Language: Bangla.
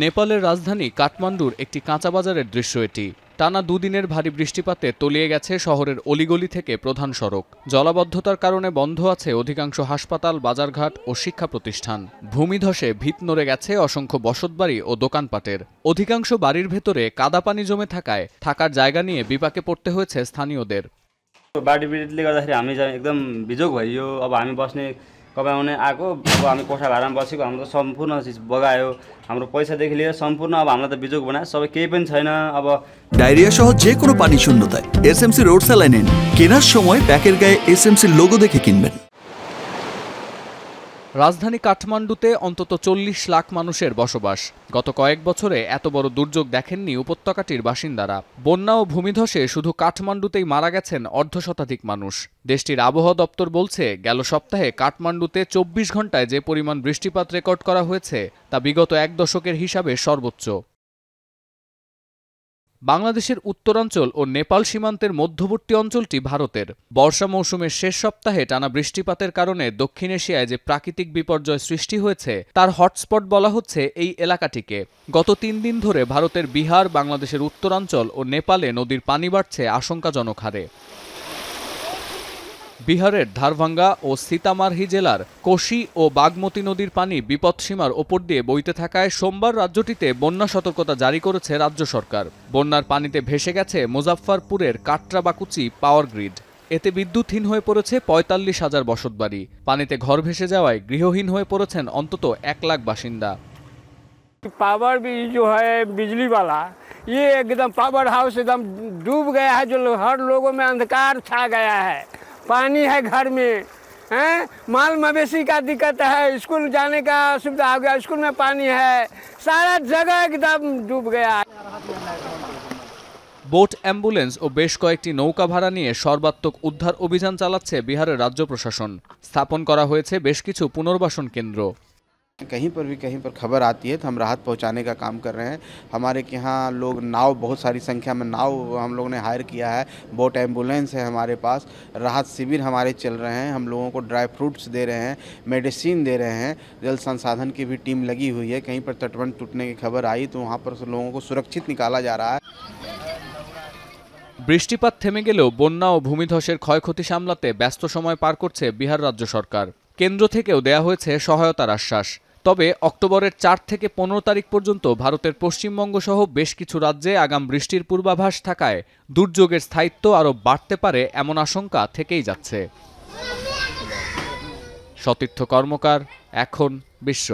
নেপালের রাজধানী কাঠমান্ডুর একটি কাঁচা বাজারের দৃশ্য এটি। টানা দুদিনের ভারী বৃষ্টিপাতে তলিয়ে গেছে শহরের অলিগলি থেকে প্রধান সড়ক। জলাবদ্ধতার কারণে বন্ধ আছে অধিকাংশ হাসপাতাল, বাজারঘাট ও শিক্ষা প্রতিষ্ঠান। ভূমিধসে ভিত নড়ে গেছে অসংখ্য বসতবাড়ি ও দোকানপাটের। অধিকাংশ বাড়ির ভেতরে কাদা পানি জমে থাকায় থাকার জায়গা নিয়ে বিপাকে পড়তে হয়েছে স্থানীয়দের। बाढी पीडितले गर्दाखेरि हामी चाहिँ एकदम बिजोग भइयो। अब हामी बस्ने कमाउने आएको, अब हामी कोठा भाडामा बसेको, हाम्रो त सम्पूर्ण चिज बगायो। हाम्रो पैसादेखि लिएर सम्पूर्ण अब हामीलाई त बिजोग बनायो, सबै केही पनि छैन। अब ডায়রিয়া সহ যে কোনো পানি শূন্যতায় এসএমসি রোড স্যালাইন নিন। কেনার সময় প্যাকের গায়ে এসএমসি লোগো দেখে কিনবেন। রাজধানী কাঠমান্ডুতে অন্তত 40 লাখ মানুষের বসবাস। গত কয়েক বছরে এত বড় দুর্যোগ দেখেননি উপত্যকাটির বাসিন্দারা। বন্যা ও ভূমিধসে শুধু কাঠমান্ডুতেই মারা গেছেন অর্ধশতাধিক মানুষ। দেশটির আবহাওয়া দপ্তর বলছে, গেল সপ্তাহে কাঠমান্ডুতে 24 ঘন্টায় যে পরিমাণ বৃষ্টিপাত রেকর্ড করা হয়েছে তা বিগত এক দশকের হিসাবে সর্বোচ্চ। বাংলাদেশের উত্তরাঞ্চল ও নেপাল সীমান্তের মধ্যবর্তী অঞ্চলটি ভারতের। বর্ষা মৌসুমের শেষ সপ্তাহে টানা বৃষ্টিপাতের কারণে দক্ষিণ এশিয়ায় যে প্রাকৃতিক বিপর্যয় সৃষ্টি হয়েছে তার হটস্পট বলা হচ্ছে এই এলাকাটিকে। গত 3 দিন ধরে ভারতের বিহার, বাংলাদেশের উত্তরাঞ্চল ও নেপালে নদীর পানি বাড়ছে আশঙ্কাজনক হারে। বিহারের ধারভাঙ্গা ও সীতামারহি জেলার কোশি ও বাগমতী নদীর পানি বিপদসীমার ওপর দিয়ে বইতে থাকায় সোমবার রাজ্যটিতে বন্যা সতর্কতা জারি করেছে রাজ্য সরকার। বন্যার পানিতে ভেসে গেছে মুজাফফরপুরের কাটরাবাকুচি পাওয়ার গ্রিড। এতে বিদ্যুৎহীন হয়ে পড়েছে 45,000 বসতবাড়ি। পানিতে ঘর ভেসে যাওয়ায় গৃহহীন হয়ে পড়েছেন অন্তত 1 লাখ বাসিন্দা। पावर भी जो है बिजली वाला, ये एकदम पावर हाउस एकदम डूब गया है, जो हर लोगों में अंधकार छा गया है। पानी है घर में, हैं, माल मवेशी का दिक्कत है, स्कूल जाने का असुविधा हो गया, स्कूल में पानी है, सारा जगह एकदम डूब गया है। বোট, অ্যাম্বুলেন্স ও বেশ কয়েকটি নৌকা ভাড়া নিয়ে সর্বাত্মক উদ্ধার অভিযান চালাচ্ছে বিহারের রাজ্য প্রশাসন। স্থাপন করা হয়েছে বেশ কিছু পুনর্বাসন কেন্দ্র। कहीं पर खबर आती है तो हम राहत पहुंचाने का काम कर रहे हैं। हमारे यहाँ लोग नाव, बहुत सारी संख्या में नाव हम लोगों ने हायर किया है। बोट, एम्बुलेंस है हमारे पास। राहत शिविर हमारे चल रहे हैं। हम लोगों को ड्राई फ्रूट्स दे रहे हैं, मेडिसिन दे रहे हैं। जल संसाधन की भी टीम लगी हुई है। कहीं पर तटबंध टूटने की खबर आई तो वहाँ पर लोगों को सुरक्षित निकाला जा रहा है। বৃষ্টিপাত থেমে গেলেও বন্যা ও ভূমিধসের ক্ষয়ক্ষতি সামলাতে ব্যস্ত সময় পার করছে বিহার রাজ্য সরকার। কেন্দ্র থেকেও দেয়া হয়েছে সহায়তার আশ্বাস। তবে অক্টোবরের 4 থেকে 15 তারিখ পর্যন্ত ভারতের পশ্চিমবঙ্গ সহ বেশ কিছু রাজ্যে আগাম বৃষ্টির পূর্বাভাস থাকায় দুর্যোগের স্থায়িত্ব আরও বাড়তে পারে এমন আশঙ্কা থেকেই যাচ্ছে। সতীর্থ কর্মকার, এখন বিশ্ব।